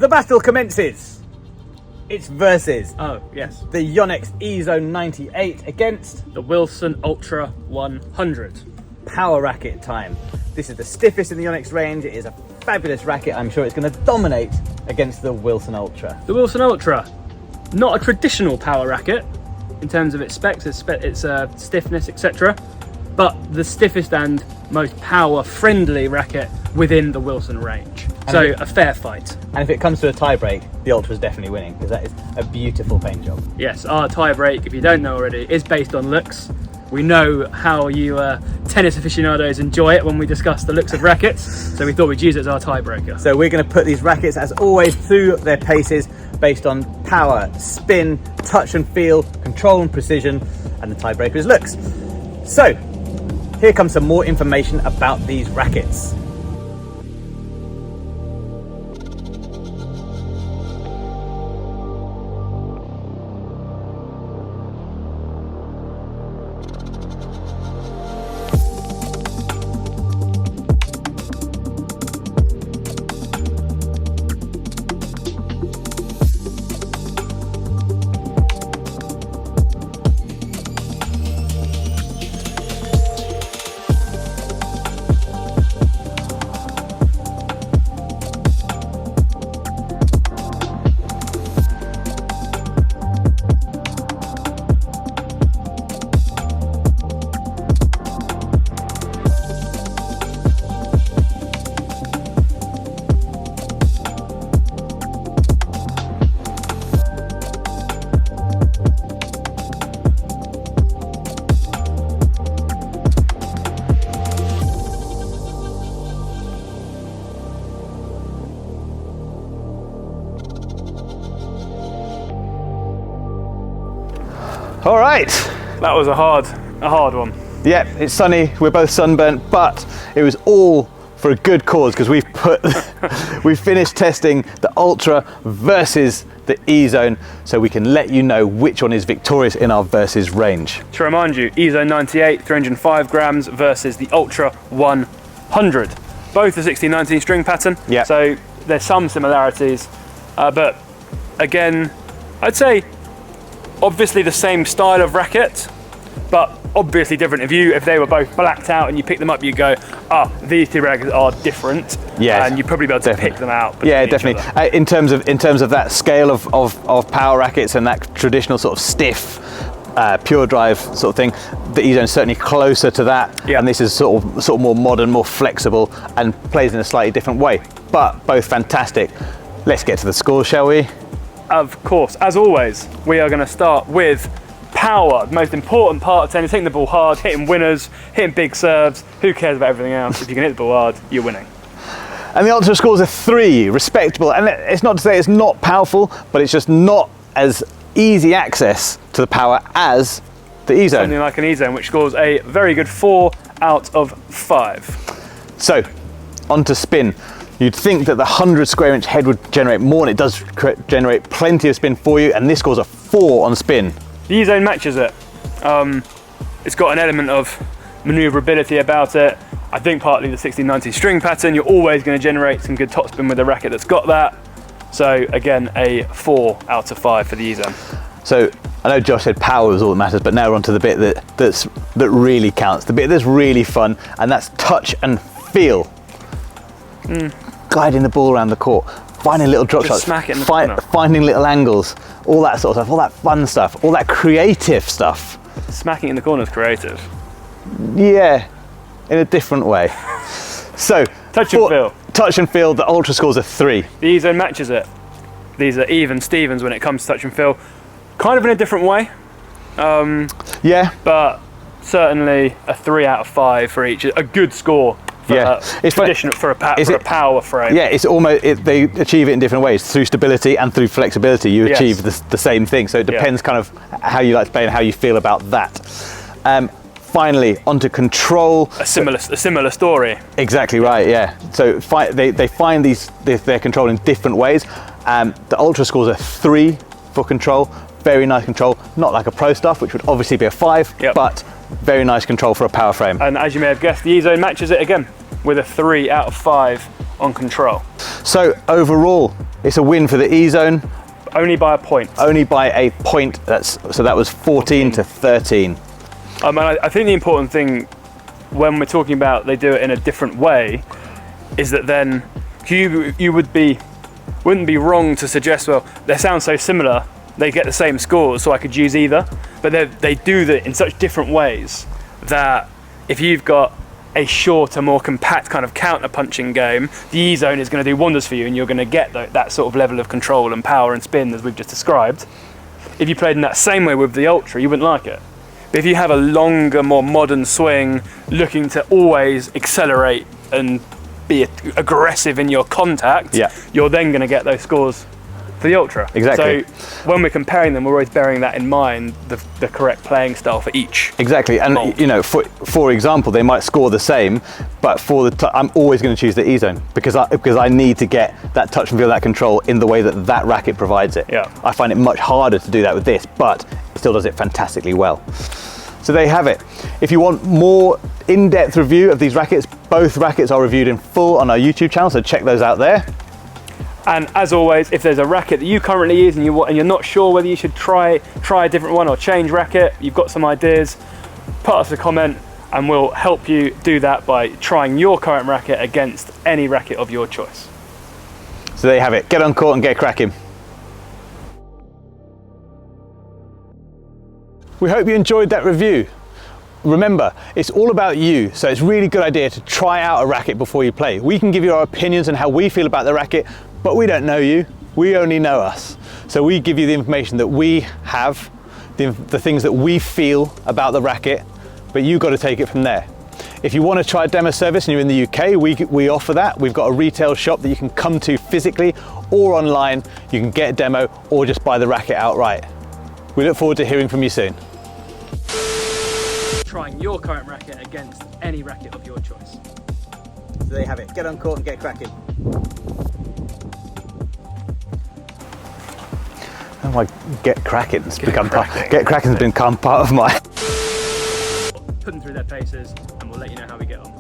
The battle commences. It's versus Oh, yes. the Yonex Ezone 98 against The Wilson Ultra 100. Power Racket time. This is the stiffest in the Yonex range. It is a fabulous racket. I'm sure it's going to dominate against the Wilson Ultra. The Wilson Ultra, not a traditional power racket in terms of its specs, its stiffness, etc. But the stiffest and most power-friendly racket within the Wilson range. So a fair fight. And if it comes to a tie break, the Ultra is definitely winning because that is a beautiful paint job. Yes, our tie break, if you don't know already, is based on looks. We know how you tennis aficionados enjoy it when we discuss the looks of rackets, so we thought we'd use it as our tiebreaker. So we're going to put these rackets, as always, through their paces based on power, spin, touch and feel, control and precision, and the tiebreaker is looks. So here comes some more information about these rackets. All right. That was a hard one. Yeah, it's sunny, we're both sunburnt, but it was all for a good cause because we finished testing the Ultra versus the Ezone, so we can let you know which one is victorious in our versus range. To remind you, Ezone 98, 305 grams versus the Ultra 100. Both the 16-19 string pattern, yeah. So there's some similarities, but again, I'd say obviously the same style of racket, but obviously different. If they were both blacked out and you pick them up, you go, these two rackets are different. Yeah, and you'd probably be able to pick them out. Yeah, definitely. In terms of that scale of power rackets and that traditional sort of stiff, pure drive sort of thing, the Ezone is certainly closer to that. Yeah. And this is sort of more modern, more flexible, and plays in a slightly different way. But both fantastic. Let's get to the score, shall we? Of course, as always, we are going to start with power, the most important part of tennis, hitting the ball hard, hitting winners, hitting big serves. Who cares about everything else? If you can hit the ball hard, you're winning. And the Ultra scores a 3, respectable. And it's not to say it's not powerful, but it's just not as easy access to the power as the Ezone. Something like an Ezone, which scores a very good 4 out of 5. So, on to spin. You'd think that the 100 square inch head would generate more, and it does generate plenty of spin for you, and this scores a 4 on spin. The Ezone matches it. It's got an element of manoeuvrability about it. I think partly the 16-19 string pattern, you're always going to generate some good topspin with a racket that's got that. So again, a 4 out of 5 for the Ezone. So I know Josh said power was all that matters, but now we're on to the bit that really counts, the bit that's really fun, and that's touch and feel. Guiding the ball around the court, finding little drop shots, smack it in the corner. Finding little angles, all that sort of stuff, all that fun stuff, all that creative stuff. Smacking in the corner is creative. Yeah, in a different way. So, touch and feel. Touch and feel, the Ultra scores a 3. The Ezone matches it. These are even Stevens when it comes to touch and feel. Kind of in a different way. Yeah. But certainly a 3 out of 5 for each. A good score. It's traditional for a power frame. Yeah, it's almost they achieve it in different ways through stability and through flexibility. You achieve the same thing. So it depends kind of how you like to play and how you feel about that. Finally, onto control. A similar story. Exactly right. Yeah. So they find their control in different ways. The Ultra scores a 3 for control. Very nice control. Not like a Pro stuff, which would obviously be a 5, but very nice control for a power frame. And as you may have guessed, the Ezone matches it again with a 3 out of 5 on control. So overall, It's a win for the Ezone. Only by a point. Only by a point. So that was 14 to 13. And I think the important thing when we're talking about they do it in a different way is that then you wouldn't be wrong to suggest, well, they sound so similar, they get the same scores, so I could use either. But they do that in such different ways that if you've got a shorter, more compact kind of counter-punching game, the Ezone is going to do wonders for you, and you're going to get that sort of level of control and power and spin as we've just described. If you played in that same way with the Ultra, you wouldn't like it. But if you have a longer, more modern swing, looking to always accelerate and be aggressive in your contact, you're then going to get those scores for the Ultra. Exactly. So when we're comparing them, we're always bearing that in mind, the correct playing style for each. Exactly, and mold. you know, for example, they might score the same, but I'm always going to choose the Ezone because I need to get that touch and feel, that control in the way that racket provides it. Yeah. I find it much harder to do that with this, but it still does it fantastically well. So there you have it. If you want more in-depth review of these rackets, both rackets are reviewed in full on our YouTube channel, so check those out there. And as always, if there's a racket that you currently use and you're not sure whether you should try a different one or change racket, you've got some ideas, put us a comment and we'll help you do that by trying your current racket against any racket of your choice. So there you have it. Get on court and get cracking. We hope you enjoyed that review. Remember, it's all about you, so it's a really good idea to try out a racket before you play. We can give you our opinions on how we feel about the racket, but we don't know you, we only know us. So we give you the information that we have, the things that we feel about the racket, but you've got to take it from there. If you want to try a demo service and you're in the UK, we offer that. We've got a retail shop that you can come to physically or online. You can get a demo or just buy the racket outright. We look forward to hearing from you soon. Trying your current racket against any racket of your choice. So there you have it. Get on court and get cracking. Oh my, get cracking's become part of my... Put them through their paces and we'll let you know how we get on.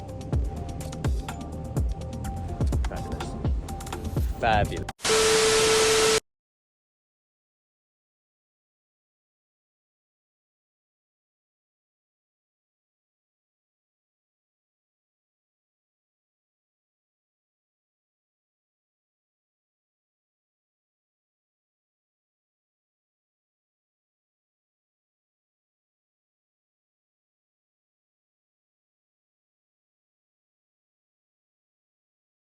Fabulous.